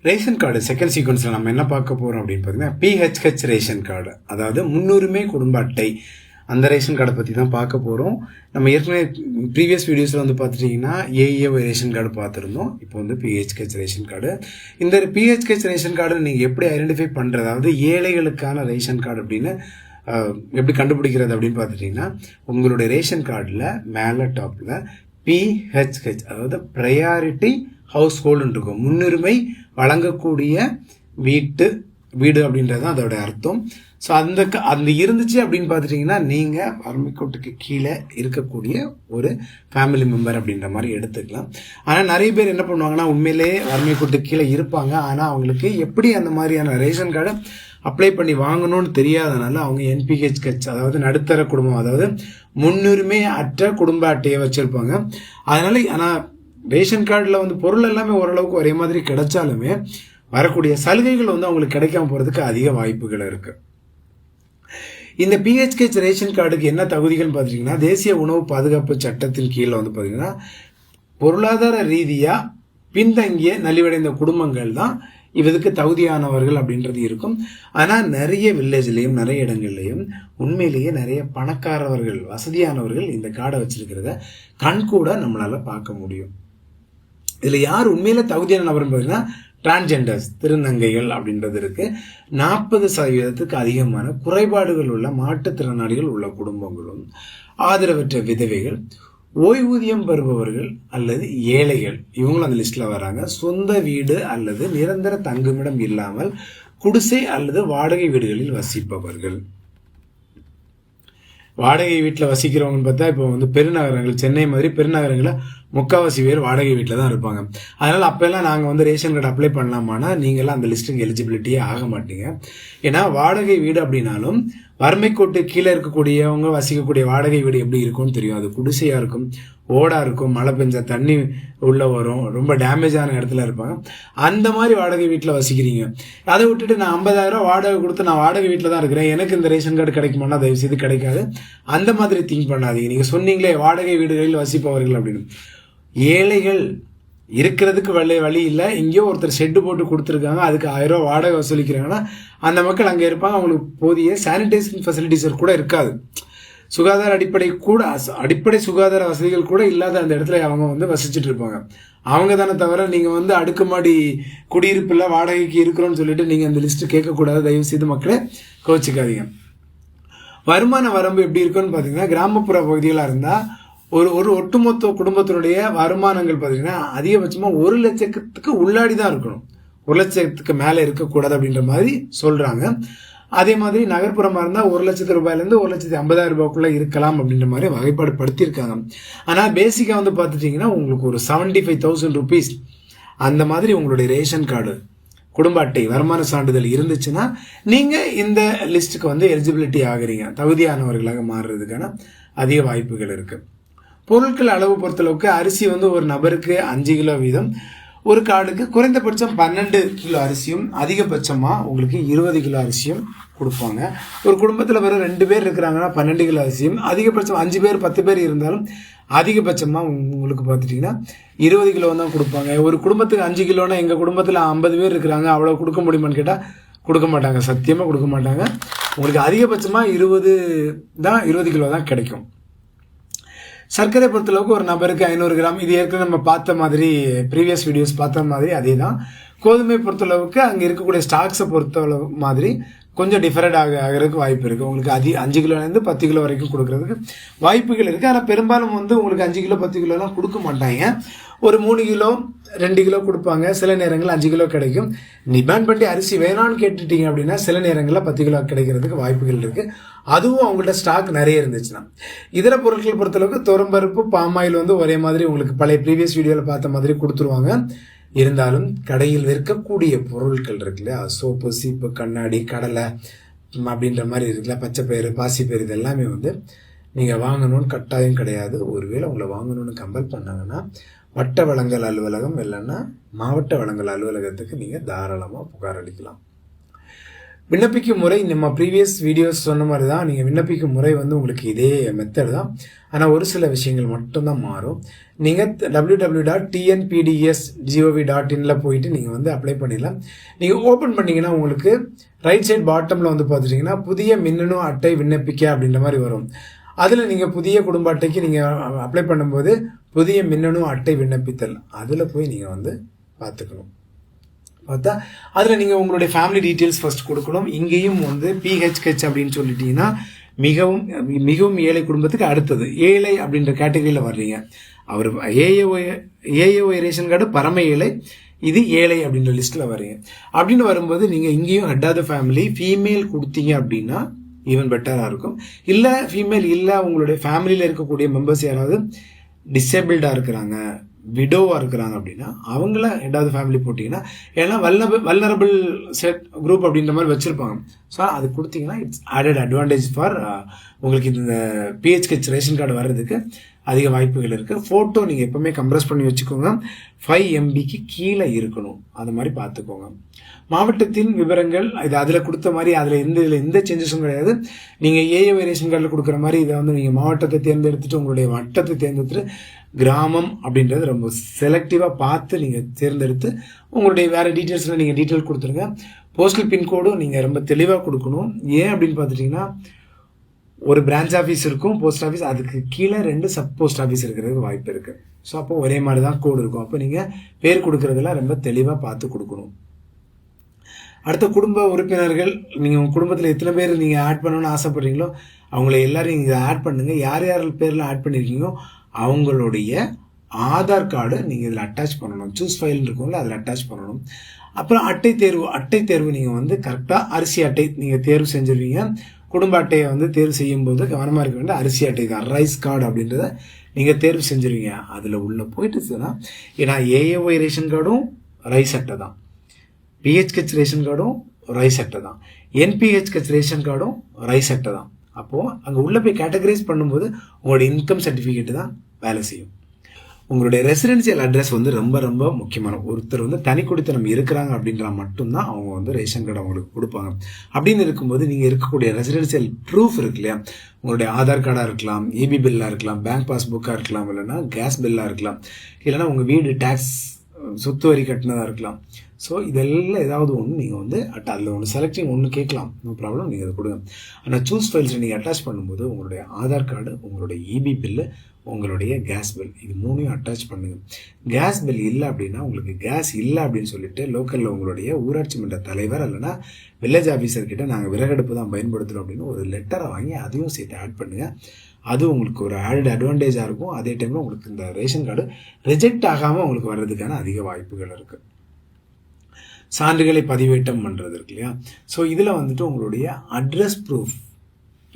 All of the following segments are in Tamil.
ரேஷன் கார்டு செகண்ட் சீக்வன்ஸில் நம்ம என்ன பார்க்க போகிறோம் அப்படின்னு பார்த்தீங்கன்னா பிஹெச்ஹெச் ரேஷன் கார்டு, அதாவது முன்னுரிமை குடும்ப அட்டை. அந்த ரேஷன் கார்டை பற்றி தான் பார்க்க போகிறோம். நம்ம ஏற்கனவே ப்ரீவியஸ் வீடியோஸில் வந்து பார்த்துட்டிங்கன்னா ஏஏ ரேஷன் கார்டு பார்த்துருந்தோம். இப்போ வந்து பிஹெச்ஹெச் ரேஷன் கார்டு. இந்த பிஹெச்ஹெச் ரேஷன் கார்டு நீங்கள் எப்படி ஐடென்டிஃபை பண்ணுறது, அதாவது ஏழைகளுக்கான ரேஷன் கார்டு அப்படின்னு எப்படி கண்டுபிடிக்கிறது அப்படின்னு பார்த்துட்டிங்கன்னா, உங்களுடைய ரேஷன் கார்டில் மேலே டாப்பில் பிஹெச்ஹெச், அதாவது ப்ரையாரிட்டி ஹவுஸ் ஹோல்டுன்னு இருக்கும், முன்னுரிமை வழங்கக்கூடிய வீடு அப்படின்றது தான் அதோட அர்த்தம். ஸோ அந்த இருந்துச்சு அப்படின்னு பார்த்துட்டிங்கன்னா நீங்கள் வறுமைக்கோட்டுக்கு கீழே இருக்கக்கூடிய ஒரு ஃபேமிலி மெம்பர் அப்படின்ற மாதிரி எடுத்துக்கலாம். ஆனால் நிறைய பேர் என்ன பண்ணுவாங்கன்னா, உண்மையிலே வறுமைக்கோட்டுக்கு கீழே இருப்பாங்க, ஆனால் அவங்களுக்கு எப்படி அந்த மாதிரியான ரேஷன் கார்டை அப்ளை பண்ணி வாங்கணும்னு தெரியாதனால அவங்க என்பிஹெச்ஹெச், அதாவது நடுத்தர குடும்பம், அதாவது முன்னுரிமை அற்ற குடும்ப அட்டையை வச்சுருப்பாங்க. ஆனால் ரேஷன் கார்டில் வந்து பொருள் எல்லாமே ஓரளவுக்கு ஒரே மாதிரி கிடைச்சாலுமே வரக்கூடிய சலுகைகள் வந்து அவங்களுக்கு கிடைக்காம போகிறதுக்கு அதிக வாய்ப்புகள் இருக்குது. இந்த பிஹெச்ஹெச் ரேஷன் கார்டுக்கு என்ன தகுதிகள்னு பார்த்தீங்கன்னா, தேசிய உணவு பாதுகாப்பு சட்டத்தின் கீழே வந்து பார்த்தீங்கன்னா பொருளாதார ரீதியாக பின்தங்கிய நலிவடைந்த குடும்பங்கள் தான் இதுக்கு தகுதியானவர்கள் அப்படின்றது இருக்கும். ஆனால் நிறைய வில்லேஜ்லேயும் நிறைய இடங்கள்லையும் உண்மையிலேயே நிறைய பணக்காரவர்கள், வசதியானவர்கள் இந்த கார்டை வச்சிருக்கிறத கண்கூட நம்மளால பார்க்க முடியும். இதில் யார் உண்மையில தகுதியான நபர்னு பார்த்தீங்கன்னா டிரான்ஜெண்டர்ஸ், திருநங்கைகள் அப்படின்றது இருக்கு. 40% அதிகமான குறைபாடுகள் உள்ள மாற்றுத்திறனாளிகள் உள்ள குடும்பங்களும், ஆதரவற்ற விதவைகள், ஓய்வூதியம் பெறுபவர்கள் அல்லது ஏழைகள், இவங்களும் அந்த லிஸ்ட்ல வராங்க. சொந்த வீடு அல்லது நிரந்தர தங்குமிடம் இல்லாமல் குடிசை அல்லது வாடகை வீடுகளில் வசிப்பவர்கள். வாடகை வீட்டில் வசிக்கிறவங்கன்னு பார்த்தா இப்போ வந்து பெருநகரங்கள், சென்னை மாதிரி பெருநகரங்களில் முக்கால்வாசி பேர் வாடகை வீட்டில் தான் இருப்பாங்க. அதனால் அப்போல்லாம் நாங்கள் வந்து ரேஷன் கார்டு அப்ளை பண்ணலாமான்னா நீங்களாம் அந்த லிஸ்ட்டுக்கு எலிஜிபிலிட்டியே ஆக மாட்டீங்க. ஏன்னா வாடகை வீடு அப்படின்னாலும் வறுமைக்கோட்டு கீழே இருக்கக்கூடியவங்க வசிக்கக்கூடிய வாடகை வீடு எப்படி இருக்கும்னு தெரியும். அது குடிசையாக இருக்கும், ஓடாக இருக்கும், மழை பெஞ்சா தண்ணி உள்ளே வரும், ரொம்ப டேமேஜான இடத்துல இருப்பாங்க. அந்த மாதிரி வாடகை வீட்டில் வசிக்கிறீங்க. அதை விட்டுட்டு நான் 50,000 வாடகை கொடுத்து நான் வாடகை வீட்டில் தான் இருக்கிறேன், எனக்கு இந்த ரேஷன் கார்டு கிடைக்குமானா தயவு செய்து கிடைக்காது. அந்த மாதிரி திங்க் பண்ணாதீங்க. நீங்கள் சொன்னீங்களே வாடகை வீடுகளில் வசிப்பவர்கள் அப்படின்னு, ஏழைகள் இருக்கிறதுக்கு வழி இல்லை, இங்கேயோ ஒருத்தர் ஷெட்டு போட்டு கொடுத்துருக்காங்க, அதுக்கு 1000 வாடகை வசூலிக்கிறாங்கன்னா அந்த மக்கள் அங்கே இருப்பாங்க. அவங்களுக்கு போதிய சானிடேஷன் ஃபெசிலிட்டிஸ் கூட இருக்காது, சுகாதார அடிப்படை சுகாதார வசதிகள் கூட இல்லாத அந்த இடத்துல அவங்க வந்து வசிச்சுட்டு இருப்பாங்க. அவங்க தானே தவிர நீங்கள் வந்து அடுக்குமாடி குடியிருப்பில் வாடகைக்கு இருக்கிறோன்னு சொல்லிட்டு நீங்கள் அந்த லிஸ்ட்டு கேட்கக்கூடாது. தயவு செய்து மக்களே கோச்சிக்காதீங்க. வருமான வரம்பு எப்படி இருக்குன்னு பார்த்தீங்கன்னா, கிராமப்புற பகுதிகளாக இருந்தால் ஒரு ஒட்டுமொத்த குடும்பத்தினுடைய வருமானங்கள் பார்த்தீங்கன்னா அதிகபட்சமாக 1 லட்சத்துக்கு உள்ளாடி தான் இருக்கணும், 1 லட்சத்துக்கு மேலே இருக்கக்கூடாது அப்படின்ற மாதிரி சொல்கிறாங்க. அதே மாதிரி நகர்ப்புறமாக இருந்தால் 1 லட்சத்து ரூபாயிலேருந்து 1,50,000 ரூபாய்க்குள்ளே இருக்கலாம் அப்படின்ற மாதிரி வகைப்பாடு படுத்தியிருக்காங்க. ஆனால் பேசிக்காக வந்து பார்த்துட்டிங்கன்னா உங்களுக்கு ஒரு 75,000 ருபீஸ் அந்த மாதிரி உங்களுடைய ரேஷன் கார்டு, குடும்ப அட்டை, வருமான சான்றிதழ் இருந்துச்சுன்னா நீங்கள் இந்த லிஸ்ட்டுக்கு வந்து எலிஜிபிலிட்டி ஆகுறீங்க, தகுதியானவர்களாக மாறுறதுக்கான அதிக வாய்ப்புகள் இருக்குது. பொருட்கள் அளவு பொறுத்தளவுக்கு அரிசி வந்து ஒரு நபருக்கு 5 கிலோ வீதம், ஒரு கார்டுக்கு குறைந்தபட்சம் 12 கிலோ அரிசியும் அதிகபட்சமாக உங்களுக்கு 20 கிலோ அரிசியும் கொடுப்பாங்க. ஒரு குடும்பத்தில் வெறும் 2 பேர் இருக்கிறாங்கன்னா 12 கிலோ அரிசியும், அதிகபட்சம் 5 பேர் 10 பேர் இருந்தாலும் அதிகபட்சமாக உங்களுக்கு பார்த்துட்டிங்கன்னா 20 கிலோ தான் கொடுப்பாங்க. ஒரு குடும்பத்துக்கு 5 கிலோனா எங்கள் குடும்பத்தில் 50 பேர் இருக்கிறாங்க, அவ்வளோ கொடுக்க முடியுமான்னு கேட்டால் கொடுக்க மாட்டாங்க, சத்தியமாக கொடுக்க மாட்டாங்க. உங்களுக்கு அதிகபட்சமாக 20 கிலோ தான் கிடைக்கும். சர்க்கரை பொறுத்தளவுக்கு ஒரு நபருக்கு 500 கிராம், இது ஏற்கனவே நம்ம பார்த்த மாதிரி ப்ரீவியஸ் வீடியோஸ் பார்த்த மாதிரி அதே தான். கோதுமை பொறுத்தளவுக்கு அங்கே இருக்கக்கூடிய ஸ்டாக்ஸை பொறுத்தளவு மாதிரி கொஞ்சம் டிஃபரெண்ட் ஆகிறதுக்கு வாய்ப்பு இருக்குது. உங்களுக்கு 5 கிலோலேருந்து 10 கிலோ வரைக்கும் கொடுக்கறதுக்கு வாய்ப்புகள் இருக்குது. ஆனால் பெரும்பாலும் வந்து உங்களுக்கு 5 கிலோ 10 கிலோலாம் கொடுக்க மாட்டாங்க. ஒரு 3 கிலோ 2 கிலோ கொடுப்பாங்க, சில நேரங்களில் 5 கிலோ கிடைக்கும். டிமாண்ட் பண்ணி அரிசி வேணான்னு கேட்டுட்டீங்க அப்படின்னா சில நேரங்களில் 10 கிலோ கிடைக்கிறதுக்கு வாய்ப்புகள் இருக்குது, அதுவும் அவங்கள்ட்ட ஸ்டாக் நிறைய இருந்துச்சுன்னா. இதர பொருட்கள் பொறுத்தளவுக்கு துவரம்பருப்பு, பாமாயில் வந்து ஒரே மாதிரி உங்களுக்கு பழைய ப்ரீவியஸ் வீடியோவில் பார்த்த மாதிரி கொடுத்துருவாங்க. இருந்தாலும் கடையில் விற்கக்கூடிய பொருட்கள் இருக்குல்ல, சோப்பு, சீப்பு, கண்ணாடி, கடலை அப்படின்ற மாதிரி இருக்குல்ல, பச்சைப்பயிறு, பாசிப்பயிறு, இது எல்லாமே வந்து நீங்கள் வாங்கணும்னு கட்டாயம் கிடையாது. ஒருவேளை உங்களை வாங்கணும்னு கம்பல் பண்ணாங்கன்னா வட்ட வழங்கல் அலுவலகம் இல்லைன்னா மாவட்ட வழங்கல் அலுவலகத்துக்கு நீங்கள் தாராளமாக புகார் அளிக்கலாம். விண்ணப்பிக்கும் முறை நம்ம ப்ரீவியஸ் வீடியோஸ் சொன்ன மாதிரி தான். நீங்கள் விண்ணப்பிக்கும் முறை வந்து உங்களுக்கு இதே மெத்தட் தான். ஆனால் ஒரு சில விஷயங்கள் மட்டும்தான் மாறும். நீங்கள் www.tnpds.gov.in போயிட்டு நீங்கள் வந்து அப்ளை பண்ணிடலாம். நீங்கள் ஓப்பன் பண்ணிங்கன்னா உங்களுக்கு ரைட் சைட் பாட்டமில் வந்து பார்த்துட்டிங்கன்னா புதிய மின்னணு அட்டை விண்ணப்பிக்க அப்படின்ற மாதிரி வரும். அதில் நீங்கள் புதிய குடும்ப அட்டைக்கு நீங்கள் அப்ளை பண்ணும்போது புதிய மின்னணு அட்டை விண்ணப்பித்தல் அதில் போய் நீங்கள் வந்து பார்த்துக்கணும். பார்த்தா அதில் நீங்கள் உங்களுடைய ஃபேமிலி டீட்டெயில்ஸ் ஃபர்ஸ்ட் கொடுக்கணும். இங்கேயும் வந்து PHH அப்படின்னு சொல்லிட்டீங்கன்னா மிகவும் மிகவும் ஏழை குடும்பத்துக்கு அடுத்தது ஏழை அப்படின்ற கேட்டகரியில் வர்றீங்க. அவர் ஏஏஒய் ரேஷன் கார்டு பரம ஏழை, இது ஏழை அப்படின்ற லிஸ்ட்டில் வர்றீங்க. அப்படின்னு வரும்போது நீங்கள் இங்கேயும் head of the family female கொடுத்தீங்க அப்படின்னா ஈவன் பெட்டராக இருக்கும். இல்லை ஃபீமேல் இல்லை, உங்களுடைய ஃபேமிலியில் இருக்கக்கூடிய மெம்பர்ஸ் யாராவது டிசேபிள்டாக இருக்கிறாங்க, விடோவாக இருக்கிறாங்க அப்படின்னா அவங்கள ஹெட் ஆஃப் த ஃபேமிலி போட்டிங்கன்னா, ஏன்னா வல்னரபிள் செட் குரூப் அப்படின்ற மாதிரி வச்சுருப்பாங்க. ஸோ அது கொடுத்தீங்கன்னா இட்ஸ் ஆடட் அட்வான்டேஜ் ஃபார் உங்களுக்கு இந்த PHH ரேஷன் கார்டு வர்றதுக்கு அதிக வாய்ப்புகள் இருக்குது. ஃபோட்டோ நீங்கள் எப்போவுமே கம்ப்ரஸ் பண்ணி வச்சுக்கோங்க. 5 MBக்கு கீழே இருக்கணும், அது மாதிரி பார்த்துக்கோங்க. மாவட்டத்தின் விவரங்கள் இது அதில் கொடுத்த மாதிரி அதில் எந்த சேஞ்சஸும் கிடையாது. நீங்கள் ஏஏஒய் ரேஷன் கார்டில் கொடுக்குற மாதிரி இதை வந்து நீங்கள் மாவட்டத்தை தேர்ந்தெடுத்துட்டு உங்களுடைய வட்டத்தை தேர்ந்தெடுத்துட்டு கிராமம் அப்படின்றது ரொம்ப செலக்டிவாக பார்த்து நீங்கள் தேர்ந்தெடுத்து உங்களுடைய வேறு டீட்டெயில்ஸில் நீங்கள் டீட்டெயில் கொடுத்துருங்க. போஸ்டல் பின்கோடும் நீங்கள் ரொம்ப தெளிவாக கொடுக்கணும். ஏன் அப்படின்னு பார்த்துட்டிங்கன்னா ஒரு பிரான்ச் ஆஃபீஸ் இருக்கும், போஸ்ட் ஆஃபீஸ், அதுக்கு கீழே 2 சப் போஸ்ட் ஆஃபீஸ் இருக்கிறதுக்கு வாய்ப்பு இருக்குது. ஸோ அப்போ ஒரே மாதிரி தான் கோடு இருக்கும். அப்போ நீங்கள் பேர் கொடுக்குறதெல்லாம் ரொம்ப தெளிவாக பார்த்து கொடுக்கணும். அடுத்த குடும்ப உறுப்பினர்கள், நீங்கள் உங்கள் குடும்பத்தில் எத்தனை பேர் நீங்கள் ஆட் பண்ணணும்னு ஆசைப்படுறீங்களோ அவங்கள எல்லாரும் நீங்கள் ஆட் பண்ணுங்கள். யார் யார் பேரில் ஆட் பண்ணியிருக்கீங்களோ அவங்களுடைய ஆதார் கார்டு நீங்கள் இதில் அட்டாச் பண்ணணும். சூஸ் ஃபைல் இருக்கும்ல, அதில் அட்டாச் பண்ணணும். அப்புறம் அட்டை தேர்வு நீங்கள் வந்து கரெக்டாக அரிசி அட்டை நீங்கள் தேர்வு செஞ்சிருவீங்க. குடும்ப அட்டையை வந்து தேர்வு செய்யும்போது கவனமாக இருக்க வேண்டிய அரிசி அட்டை தான், ரைஸ் கார்டு அப்படின்றத நீங்கள் தேர்வு செஞ்சிருவீங்க. அதில் உள்ள போயிட்டுச்சுன்னா, ஏன்னா ஏஏஒய் ரேஷன் கார்டும் ரைஸ் அட்டை தான், PHH ரேஷன் கார்டும் ரைஸ் அட்டை தான், NPHH ரேஷன் கார்டும் ரைஸ் அட்டை தான். அப்போது அங்கே உள்ளே போய் கேட்டகரைஸ் பண்ணும்போது உங்களோட இன்கம் சர்டிஃபிகேட்டு தான் வேலை செய்யும். உங்களுடைய ரெசிடென்சியல் அட்ரஸ் வந்து ரொம்ப ரொம்ப முக்கியமான. ஒருத்தர் வந்து தனி குடித்தனம் இருக்கிறாங்க அப்படின்றா மட்டும்தான் அவங்க வந்து ரேஷன் கார்டு அவங்களுக்கு கொடுப்பாங்க. அப்படின்னு இருக்கும்போது நீங்கள் இருக்கக்கூடிய ரெசிடென்சியல் ப்ரூஃப் இருக்கு இல்லையா, உங்களுடைய ஆதார் கார்டாக இருக்கலாம், EB பில்லாக இருக்கலாம், பேங்க் பாஸ்புக்காக இருக்கலாம், இல்லைன்னா கேஸ் பில்லாக இருக்கலாம், இல்லைன்னா உங்கள் வீடு டேக்ஸ் சொத்து வரி கட்டினதாக இருக்கலாம். ஸோ இதெல்லாம் ஏதாவது ஒன்று நீங்கள் வந்து அதில் ஒன்று செலக்டிங் ஒன்று கேட்கலாம், நோ ப்ராப்ளம், நீங்கள் அதை கொடுங்க. ஆனால் சூஸ் ஃபைல்ஸை நீங்கள் அட்டாச் பண்ணும்போது உங்களுடைய ஆதார் கார்டு, உங்களுடைய EB பில்லு, உங்களுடைய கேஸ் பில், இது 3ஐயும் அட்டாச் பண்ணுங்கள். கேஸ் பில் இல்லை அப்படின்னா, உங்களுக்கு கேஸ் இல்லை அப்படின்னு சொல்லிட்டு லோக்கலில் உங்களுடைய ஊராட்சி மன்ற தலைவர் இல்லைன்னா வில்லேஜ் ஆஃபீஸர்கிட்ட நாங்கள் விறகடுப்பு தான் பயன்படுத்துகிறோம் அப்படின்னு ஒரு லெட்டரை வாங்கி அதையும் சேர்த்து ஆட் பண்ணுங்கள். அது உங்களுக்கு ஒரு ஆடட் அட்வான்டேஜாக இருக்கும். அதே டைமில் உங்களுக்கு இந்த ரேஷன் கார்டு ரிஜெக்ட் ஆகாமல் உங்களுக்கு வர்றதுக்கான அதிக வாய்ப்புகள் இருக்குது. சான்றுகளை பதிவேற்றம் பண்ணுறது இருக்கு இல்லையா. ஸோ இதில் வந்துட்டு உங்களுடைய அட்ரஸ் ப்ரூஃப்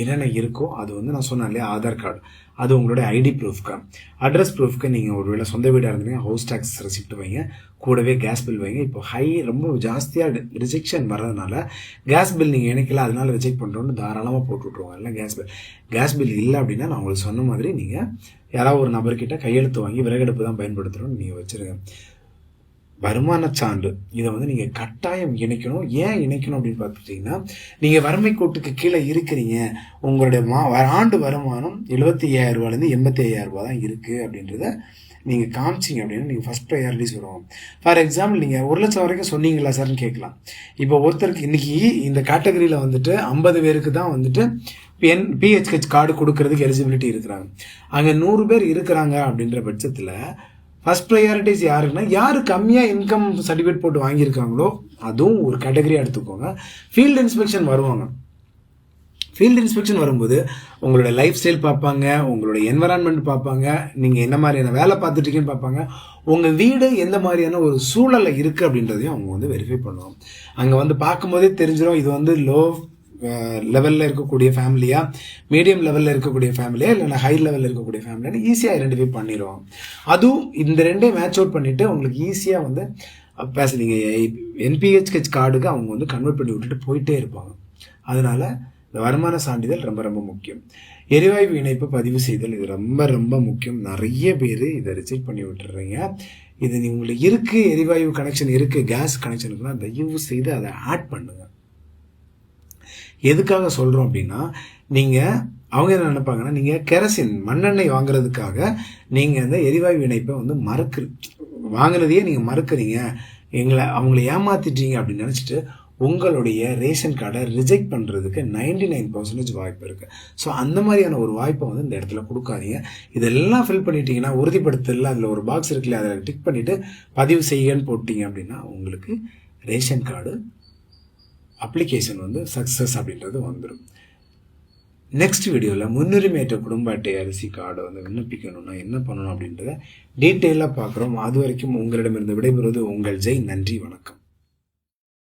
என்னென்ன இருக்கோ அது வந்து நான் சொன்னேன் இல்லையா, ஆதார் கார்டு, அது உங்களுடைய ஐடி ப்ரூஃப்க்கு. அட்ரஸ் ப்ரூஃப்க்கு நீங்கள் ஒரு வேளை சொந்த வீடாக இருந்தீங்கன்னா ஹவுஸ் டேக்ஸ் ரெசிப்ட் வைங்க, கூடவே கேஸ் பில் வைங்க. இப்போ ரொம்ப ஜாஸ்தியாக ரிஜெக்ஷன் வர்றதுனால கேஸ் பில் நீங்கள் இணைக்கல, அதனால ரிஜெக்ட் பண்ணுறோன்னு தாராளமாக போட்டு விட்ருவாங்க. இல்லை கேஸ் பில் இல்லை அப்படின்னா நான் உங்களுக்கு சொன்ன மாதிரி நீங்கள் யாராவது ஒரு நபர்கிட்ட கையெழுத்து வாங்கி விறகடுப்பு தான் பயன்படுத்துகிறோன்னு நீங்கள் வச்சுருங்க. வருமான சான்று இதை வந்து நீங்கள் கட்டாயம் இணைக்கணும். ஏன் இணைக்கணும் அப்படின்னு பார்த்துட்டிங்கன்னா, நீங்கள் வறுமை கோட்டுக்கு கீழே இருக்கிறீங்க, உங்களுடைய ஆண்டு வருமானம் 75,000 ரூபாயிலேருந்து 85,000 ரூபா தான் இருக்குது அப்படின்றத நீங்கள் காமிச்சிங்க அப்படின்னா நீங்கள் ஃபஸ்ட் ப்ரையாரிட்டிஸ் வருவோம். ஃபார் எக்ஸாம்பிள் நீங்கள் 1 லட்சம் வரைக்கும் சொன்னீங்களா சார்னு கேட்கலாம். இப்போ ஒருத்தருக்கு இன்றைக்கி இந்த கேட்டகரியில் வந்துட்டு 50 பேருக்கு தான் வந்துட்டு PHH கார்டு கொடுக்கறதுக்கு எலிஜிபிலிட்டி இருக்கிறாங்க. அங்கே 100 பேர் இருக்கிறாங்க அப்படின்ற பட்சத்தில் ஃபர்ஸ்ட் ப்ரையாரிட்டிஸ் யாருன்னா, யார் கம்மியாக இன்கம் சர்டிஃபிகேட் போட்டு வாங்கியிருக்காங்களோ அதுவும் ஒரு கேட்டகரியாக எடுத்துக்கோங்க. ஃபீல்டு இன்ஸ்பெக்ஷன் வருவாங்க. ஃபீல்டு இன்ஸ்பெக்ஷன் வரும்போது உங்களோட லைஃப் ஸ்டைல் பார்ப்பாங்க, உங்களோட என்வரான்மெண்ட் பார்ப்பாங்க, நீங்கள் என்ன மாதிரியான வேலை பார்த்துட்ருக்கீங்கன்னு பார்ப்பாங்க, உங்கள் வீடு எந்த மாதிரியான ஒரு சூழலில் இருக்குது அப்படின்றதையும் அவங்க வந்து வெரிஃபை பண்ணுவாங்க. அங்கே வந்து பார்க்கும்போதே தெரிஞ்சிடும் இது வந்து லோ லெவலில் இருக்கக்கூடிய ஃபேமிலியா, மீடியம் லெவலில் இருக்கக்கூடிய ஃபேமிலியா, இல்லைன்னா ஹை லெவலில் இருக்கக்கூடிய ஃபேமிலியான்னு ஈஸியாக ஐடென்டிஃபை பண்ணிடுவாங்க. அதுவும் இந்த ரெண்டையும் மேட்ச் அவுட் பண்ணிவிட்டு உங்களுக்கு ஈஸியாக வந்து நீங்கள் NPHH கார்டுக்கு அவங்க வந்து கன்வெர்ட் பண்ணி விட்டுட்டு போயிட்டே இருப்பாங்க. அதனால் இந்த வருமான சான்றிதழ் ரொம்ப ரொம்ப முக்கியம். எரிவாயு இணைப்பு பதிவு செய்தல் இது ரொம்ப ரொம்ப முக்கியம். நிறைய பேர் இதை ரிஜெக்ட் பண்ணி விட்டுறீங்க. இது உங்களுக்கு இருக்குது, எரிவாயு கனெக்ஷன் இருக்குது, கேஸ் கனெக்ஷன் இருக்குன்னா தயவு செய்து அதை ஆட் பண்ணுங்கள். எதுக்காக சொல்கிறோம் அப்படின்னா, நீங்கள் அவங்க என்ன நினைப்பாங்கன்னா, நீங்கள் கெரசின் மண்ணெண்ணெய் வாங்குறதுக்காக நீங்கள் அந்த எரிவாயு இணைப்பை வந்து வாங்குறதையே நீங்கள் மறுக்கிறீங்க, அவங்கள ஏமாத்திட்டீங்க அப்படின்னு நினச்சிட்டு உங்களுடைய ரேஷன் கார்டை ரிஜெக்ட் பண்ணுறதுக்கு 99% வாய்ப்பு இருக்குது. ஸோ அந்த மாதிரியான ஒரு வாய்ப்பை வந்து இந்த இடத்துல கொடுக்காதீங்க. இதெல்லாம் ஃபில் பண்ணிட்டீங்கன்னா, உறுதிப்படுத்தல அதில் ஒரு பாக்ஸ் இருக்குல்ல, அதில் டிக் பண்ணிவிட்டு பதிவு செய்யன்னு போட்டிங்க அப்படின்னா உங்களுக்கு ரேஷன் கார்டு அப்ளிகேஷன் வந்து சக்ஸஸ் அப்படின்றது வந்துடும். நெக்ஸ்ட் வீடியோவில் முன்னுரிமையற்ற குடும்ப அட்டை அரிசி கார்டை வந்து விண்ணப்பிக்கணும்னா என்ன பண்ணணும் அப்படின்றத டீட்டெயிலாக பார்க்குறோம். அது வரைக்கும் உங்களிடமிருந்து விடைபெறுவது உங்கள் ஜெய். நன்றி, வணக்கம்.